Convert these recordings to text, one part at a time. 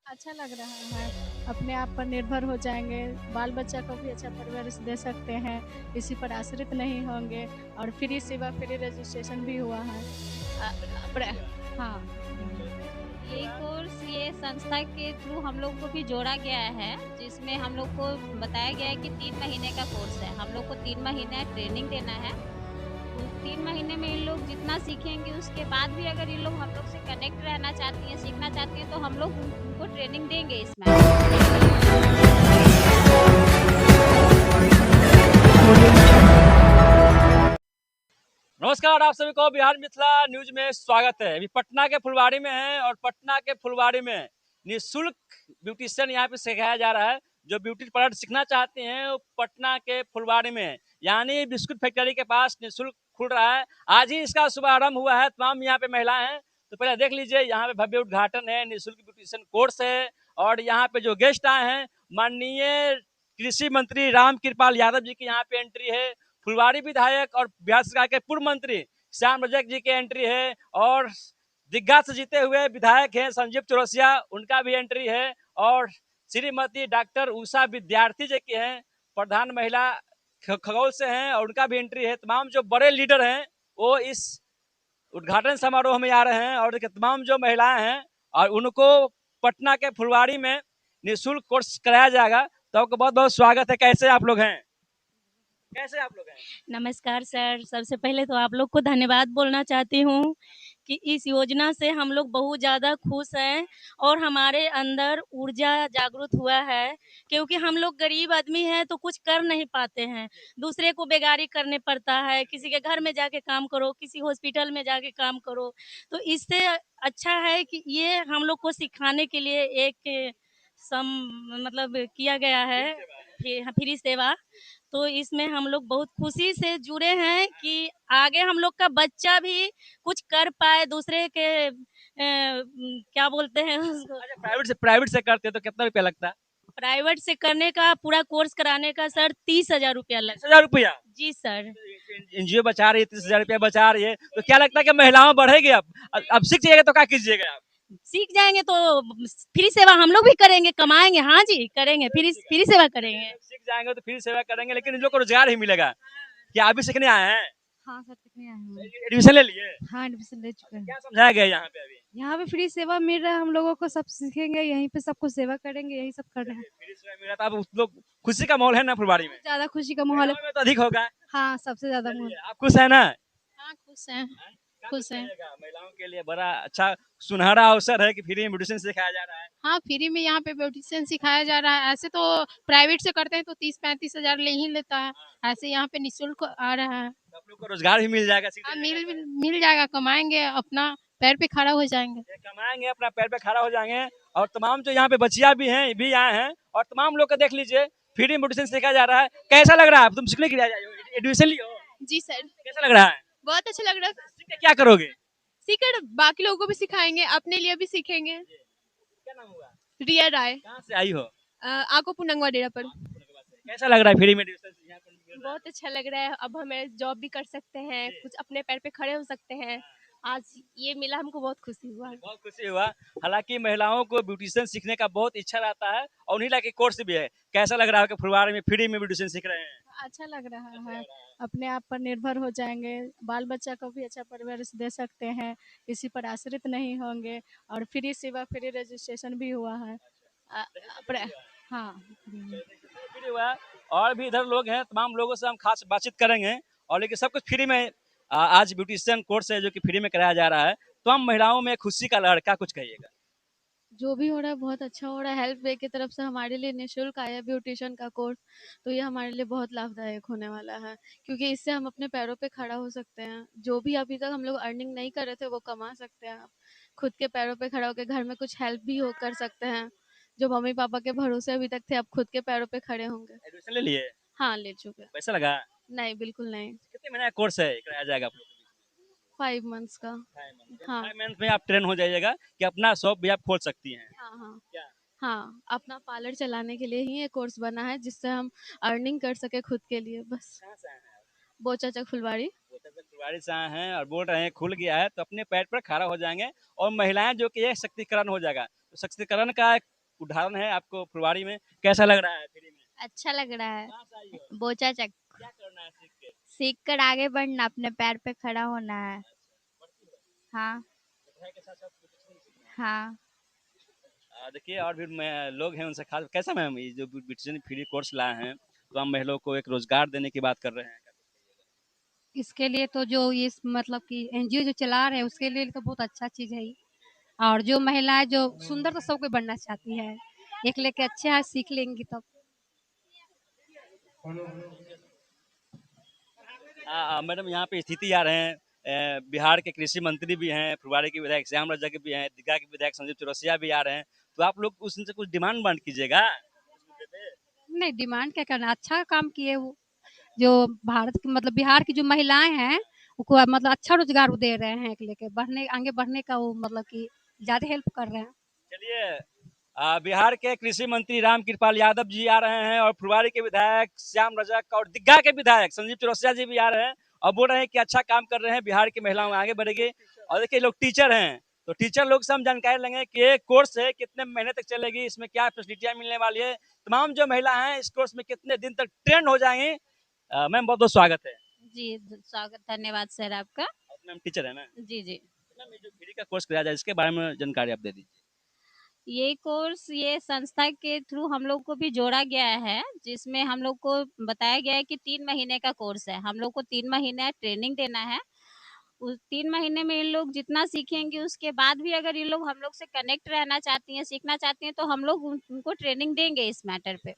अच्छा लग रहा है, अपने आप पर निर्भर हो जाएँगे, बाल-बच्चा को भी अच्छा परवरिश दे सकते हैं, किसी पर आश्रित नहीं होंगे और फ्री सेवा, फ्री रजिस्ट्रेशन भी हुआ है। प्र हाँ। ये कोर्स ये संस्था के थ्रू हम लोग को भी जोड़ा गया है, जिसमें हम लोग को बताया गया है कि 3 महीने का कोर्स है। हम लोग को 3 महीने ट्रेनिंग देना है। उस 3 महीने में इन लोग जितना सीखेंगे उसके बाद भी अगर ये लोग हम लोग से कनेक्ट रहना चाहती हैं, सीखना चाहती हैं तो हम लोग उनको ट्रेनिंग देंगे इसमें। नमस्कार, आप सभी को बिहार मिथिला न्यूज में स्वागत है। अभी पटना के फुलवारी में है और पटना के फुलवारी में निःशुल्क ब्यूटिशियन यहाँ पे सिखाया जा रहा है। जो ब्यूटी पार्लर सीखना चाहते हैं वो पटना के फुलवारी में यानी बिस्कुट फैक्ट्री के पास निःशुल्क खुल रहा है। आज ही इसका शुभारंभ हुआ है। तमाम यहाँ पे महिलाएं हैं, तो पहले देख लीजिए यहाँ पे भव्य उद्घाटन है, निःशुल्क ब्यूटिशियन कोर्स है। और यहाँ पे जो गेस्ट आए हैं, माननीय कृषि मंत्री राम कृपाल यादव जी की यहाँ पे एंट्री है। फुलवारी विधायक और बिहार सरकार के पूर्व मंत्री श्याम रजक जी की एंट्री है। और दिग्गज से जीते हुए विधायक हैं संजीव चौरसिया, उनका भी एंट्री है। और श्रीमती डॉक्टर उषा विद्यार्थी जी की हैं, प्रधान महिला खगौल से हैं, और उनका भी एंट्री है। तमाम जो बड़े लीडर हैं वो इस उद्घाटन समारोह में आ रहे हैं। और तमाम जो महिलाएं हैं और उनको पटना के फुलवारी में निःशुल्क कोर्स कराया जाएगा। तो आपका बहुत बहुत स्वागत है। कैसे आप लोग हैं? कैसे आप लोग हैं? नमस्कार सर, सबसे पहले तो आप लोग को धन्यवाद बोलना चाहती हूँ कि इस योजना से हम लोग बहुत ज़्यादा खुश हैं और हमारे अंदर ऊर्जा जागृत हुआ है, क्योंकि हम लोग गरीब आदमी हैं तो कुछ कर नहीं पाते हैं। दूसरे को बेगारी करने पड़ता है, किसी के घर में जाके काम करो, किसी हॉस्पिटल में जाके काम करो। तो इससे अच्छा है कि ये हम लोग को सिखाने के लिए एक सम मतलब किया गया है फ्री सेवा। तो इसमें हम लोग बहुत खुशी से जुड़े हैं कि आगे हम लोग का बच्चा भी कुछ कर पाए, दूसरे के क्या बोलते हैं उसको, अच्छा, प्राइवेट से करते तो कितना रुपया लगता है? प्राइवेट से करने का पूरा कोर्स कराने का सर 30,000 रुपया लग। 30,000 रुपया? जी सर। एनजीओ बचा रही है, 30,000 रुपया बचा रही है, तो क्या लगता है कि महिलाओं बढ़ेगी? अब सीख जाएगा तो क्या कीजिएगा आप? सीख जाएंगे तो फ्री सेवा हम लोग भी करेंगे, कमाएंगे। हाँ जी, करेंगे, फ्री फ्री सेवा करेंगे। सीख जाएंगे तो फिर सेवा करेंगे, लेकिन इन लोग को रोजगार ही मिलेगा। क्या आप भी सीखने आए हैं? हाँ सर, कितने आए हैं? एडमिशन ले लिए? हाँ, एडमिशन ले चुके हैं। क्या समझाया गया यहाँ पे अभी? यहाँ पे फ्री सेवा मिल रहा है हम लोगों को, सब सीखेंगे, यहीं पे सबको सेवा करेंगे, यही सब कर रहे हैं। फ्री सेवा मिला तो आप उस लोग खुशी का माहौल है ना फुलवारी में? ज़्यादा खुशी का माहौल है। महिलाओं में तो अधिक होगा। हाँ, सबसे ज़्यादा माहौल। चलिए, आप खुश है ना? हाँ, खुश हैं। क्या कुछ खुश हैं। कहिएगा? महिलाओं के लिए बड़ा अच्छा सुनहरा अवसर है कि फ्री में ब्यूटिशियन सिखाया जा रहा है। हाँ, फ्री में यहाँ पे ब्यूटीशियन सिखाया जा रहा है। ऐसे तो प्राइवेट से करते हैं तो 30-35 हज़ार ले ही लेता है। ऐसे यहाँ पे निःशुल्क आ रहा है। तो आप लोग को रोजगार भी मिल जाएगा हाँ, सीखने मिल जाएगा मिल मिल जाएगा, कमाएँगे, अपना पैर पे खड़ा हो जाएँगे। ये कमाएंगे, अपना पैर पे खड़ा हो जाएंगे। और तमाम जो यहाँ पे बच्चियां भी हैं, भी आए हैं, और तमाम लोग को देख लीजिए, फ्री में ब्यूटिशियन सिखाया जा रहा है। कैसा लग रहा है? तुम सीखने के लिए आए हो, एडमिशन लियो? जी सर, कैसा लग रहा है? बहुत अच्छा लग रहा है। सीख के क्या करोगे? सीकर बाकी लोगों को भी सिखाएँगे, अपने लिए भी सीखेंगे। क्या नाम हुआ? रिया राय, कहाँ से आई हो? आको पुनंगवा डेरा पर। कैसा लग रहा है फ्री में ब्यूटिशियन यहाँ पर मिल रहा है? बहुत अच्छा लग रहा है। अब हमें जॉब भी कर सकते हैं, कुछ अपने पैर पे खड़े हो सकते हैं। आज ये मिला, हमको बहुत खुशी हुआ। बहुत खुशी हुआ। हालांकि महिलाओं को ब्यूटिशियन सीखने का बहुत इच्छा रहता है, और उन्हीं लाके कोर्स भी है। कैसा लग रहा है कि फुलवारी में फ्री में ब्यूटिशियन सीख रहे हैं? अच्छा लग रहा है, अपने आप पर निर्भर हो जाएँगे, बाल-बच्चा को भी अच्छा परवरिश दे सकते हैं, किसी पर आश्रित नहीं होंगे और फ्री सेवा, फ्री रजिस्ट्रेशन भी हुआ है। अ, प्र हाँ। फ्री हुआ। और भी इधर लोग हैं, तमाम लोगों से हम खास बातचीत करेंगे। और लेकिन सब कुछ फ्री में आज ब्यूटिशियन कोर्स है जो कि फ्री में कराया जा रहा है। तो हम महिलाओं में खुशी का लहर, क्या कुछ कहिएगा? जो भी हो रहा है बहुत अच्छा हो रहा है। हेल्प वे की तरफ से हमारे लिए निःशुल्क आया है ब्यूटिशियन का कोर्स। तो ये हमारे लिए बहुत लाभदायक होने वाला है, क्योंकि इससे हम अपने पैरों पे खड़ा हो सकते हैं। जो भी अभी तक हम लोग अर्निंग नहीं कर रहे थे वो कमा सकते हैं। अब खुद के पैरों पे खड़ा होकर घर में कुछ हेल्प भी हो कर सकते हैं। जो मम्मी पापा के भरोसे अभी तक थे, अब खुद के पैरों पे खड़े होंगे। एडमिशन ले लिए? हाँ, ले चुके हैं। पैसा लगा? नहीं, बिल्कुल नहीं। कितने महीने का कोर्स है, कराया जाएगा आप लोग को? 5 मंथ्स का। हाँ। 5 मंथ में आप ट्रेन हो जाइएगा कि अपना शॉप भी आप खोल सकती हैं। हाँ, हाँ। क्या? हाँ, अपना पार्लर चलाने के लिए ही ये कोर्स बना है, जिससे हम अर्निंग कर सके खुद के लिए बस। कहाँ से आए हैं आप? बोचाचक फुलवारी। वो तब तक फुलवारी से आए हैं और बोल रहे हैं खुल गया है, तो अपने पैर पर खड़ा हो जाएंगे। और महिलाएं जो कि ये सशक्तिकरण हो जाएगा, तो सशक्तिकरण का एक उदाहरण है आपको फुलवाड़ी में, कैसा लग रहा है फ्री में? अच्छा लग रहा है। कहाँ से आई हो? बोचा चक क्या करना है सीख के? सीख कर आगे बढ़ना, अपने पैर पे खड़ा होना है। पढ़ती हो? हाँ पढ़ाई के साथ साथ ब्यूटिशियन भी सीखना है। हाँ। देखिए और भी लोग हैं उनसे खास कैसा मैम ये जो ब्यूटिशियन फ्री कोर्स लाए हैं तो हम महिलाओं को एक रोजगार देने की बात कर रहे हैं। इसके लिए तो जो ये मतलब कि एनजीओ जो चला रहे हैं उसके लिए तो बहुत अच्छा चीज़ है ये। और जो महिलाएं जो सुंदर तो सब कोई बनना चाहती है, एक लेके अच्छे है सीख लेंगी तब। मैडम यहाँ पे स्थिति आ रहे हैं बिहार के कृषि मंत्री भी हैं, फुलवाड़ी के विधायक श्याम रजक भी हैं, दीघा के विधायक संजीव चौरसिया भी आ रहे हैं, तो आप लोग उससे कुछ डिमांड बांट कीजिएगा उस मुद्दे पे। नहीं डिमांड क्या करना, अच्छा काम किए वो। जो भारत की मतलब बिहार की जो महिलाएं हैं उनको मतलब अच्छा रोजगार वो दे रहे हैं, एक लेके बढ़ने आगे बढ़ने का वो मतलब कि ज्यादा हेल्प कर रहे हैं। चलिए बिहार के कृषि मंत्री रामकृपाल यादव जी आ रहे हैं और फुलवाड़ी के विधायक श्याम रजक और दीघा के विधायक संजीव चौरसिया जी भी आ रहे हैं और बोल रहे हैं कि अच्छा काम कर रहे हैं, बिहार की महिलाओं आगे बढ़ेगी। और देखिए लोग टीचर हैं तो टीचर लोग से हम जानकारी लेंगे कि ये कोर्स है कितने महीने तक चलेगी, इसमें क्या फैसिलिटियां मिलने वाली है, तमाम जो महिला हैं इस कोर्स में कितने दिन तक ट्रेंड हो जाएंगी। मैम बहुत बहुत स्वागत है। जी स्वागत, धन्यवाद सर आपका। मैम टीचर है ना? जी जी। मैम ये जो फ्री का कोर्स कराया जाए इसके बारे में जानकारी आप दे दीजिए। ये कोर्स ये संस्था के थ्रू हम लोग को भी जोड़ा गया है, जिसमें हम लोग को बताया गया है कि 3 महीने का कोर्स है। हम लोग को 3 महीने ट्रेनिंग देना है। उस 3 महीने में इन लोग जितना सीखेंगे उसके बाद भी अगर इन लोग हम लोग से कनेक्ट रहना चाहती हैं, सीखना चाहती हैं, तो हम लोग उनको ट्रेनिंग देंगे इस मैटर पे।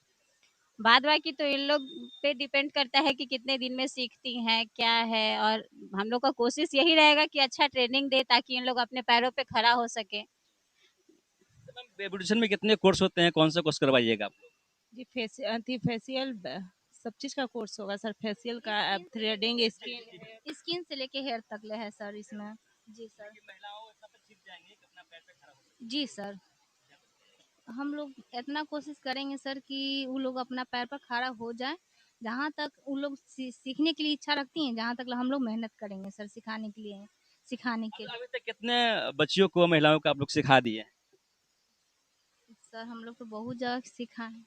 बाद बाकी तो इन लोग पे डिपेंड करता है कि कितने दिन में सीखती हैं क्या है। और हम लोग का कोशिश यही रहेगा कि अच्छा ट्रेनिंग दे ताकि इन लोग अपने पैरों पे खड़ा हो सके। मैम ब्यूटिशियन में कितने कोर्स होते हैं, कौन सा कोर्स करवाइएगा आप लोग? जी फेशियल सब चीज़ का कोर्स होगा सर, फेशियल का, थ्रेडिंग, स्किन। स्किन से लेके हेयर तक ले है सर इसमें। जी सर। महिलाओं इतना तक सीख जाएंगी कि अपना पैर पे खड़ा हो सके। जी सर, हम लोग इतना कोशिश करेंगे सर कि वो लोग अपना पैर पर खड़ा हो जाए। जहाँ तक वो लोग सीखने के लिए इच्छा रखती हैं, जहाँ तक हम लोग मेहनत करेंगे सर सिखाने के लिए, सिखाने के लिए। अभी तक कितने बच्चियों को महिलाओं को आप लोग सिखा दिए? सर हम लोग तो बहुत जगह सिखाएं।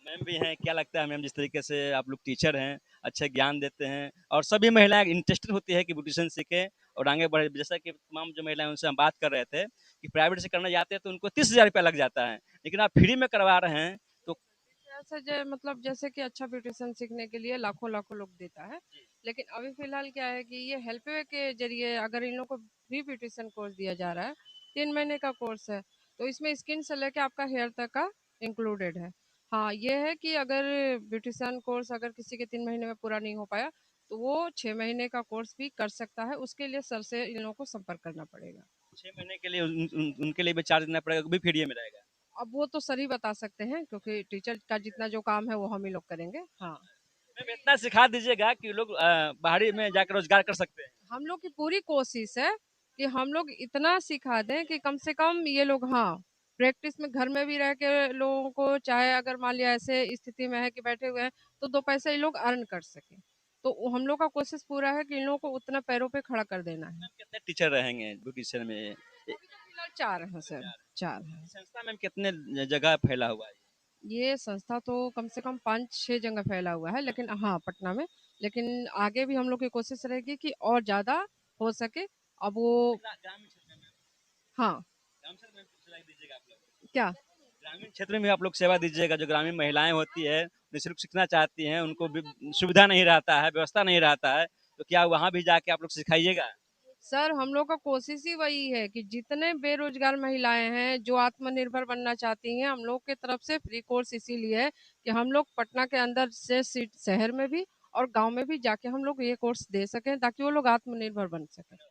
मैम भी हैं, क्या लगता है मैम जिस तरीके से आप लोग टीचर हैं, अच्छे ज्ञान देते हैं और सभी महिलाएं इंटरेस्टेड होती है कि ब्यूटिशियन सीखे और आगे बढ़े, जैसा कि तमाम जो महिलाएं उनसे हम बात कर रहे थे कि प्राइवेट से करना जाते हैं तो उनको 30,000 रुपया लग जाता है, लेकिन आप फ्री में करवा रहे हैं तो ऐसा मतलब जैसे कि अच्छा ब्यूटिशियन सीखने के लिए लाखों लाखों लोग देता है, लेकिन अभी फिलहाल क्या है कि ये हेल्पवे के जरिए अगर इन लोगों को फ्री ब्यूटिशियन कोर्स दिया जा रहा है, 3 महीने का कोर्स है, तो इसमें स्किन से लेके आपका हेयर तक का इंक्लूडेड है। हाँ ये है कि अगर ब्यूटिशियन कोर्स अगर किसी के 3 महीने में पूरा नहीं हो पाया तो वो 6 महीने का कोर्स भी कर सकता है, उसके लिए सर से इन लोगों को संपर्क करना पड़ेगा। 6 महीने के लिए उनके लिए भी चार्ज देना पड़ेगा, वो भी फ्री में रहेगा? अब वो तो सर ही बता सकते हैं क्योंकि टीचर का जितना जो काम है वो हम ही लोग करेंगे। हाँ मैम इतना सिखा दीजिएगा कि लोग बाहरी में जाकर रोजगार कर सकते हैं। हम लोग की पूरी कोशिश है कि हम लोग इतना सिखा दें कि कम से कम ये लोग हाँ प्रैक्टिस में घर में भी रह के लोगों को, चाहे अगर मान लिया ऐसे स्थिति में है कि बैठे हुए हैं तो 2 पैसे ये लोग अर्न कर सके, तो हम लोग का कोशिश पूरा है कि इन लोगों को उतना पैरों पे खड़ा कर देना है। मैम कितने टीचर रहेंगे ब्यूटिशियन में? अभी तो फिलहाल 4 हैं सर, 4 हैं। संस्था में कितने जगह फैला हुआ है? ये संस्था तो कम से कम 5-6 जगह फैला हुआ है, लेकिन हाँ पटना में, लेकिन आगे भी हम लोग की कोशिश रहेगी कि और ज़्यादा हो सके। अब वो ग्रामीण क्षेत्र में? हाँ ग्रामीण क्षेत्र में सिलाई दीजिएगा आप लोग? क्या ग्रामीण क्षेत्र में भी आप लोग सेवा दीजिएगा, जो ग्रामीण महिलाएं होती है निःशुल्क सीखना चाहती हैं, उनको भी सुविधा नहीं रहता है, व्यवस्था नहीं रहता है, तो क्या वहाँ भी जाके आप लोग सिखाइएगा? सर हम लोग का कोशिश ही वही है कि जितने बेरोजगार महिलाएं हैं जो आत्मनिर्भर बनना चाहती हैं, हम लोग के तरफ से फ्री कोर्स इसीलिए है कि हम लोग पटना के अंदर से शहर में भी और गांव में भी जाके हम लोग ये कोर्स दे सकें ताकि वो लोग आत्मनिर्भर बन सकें।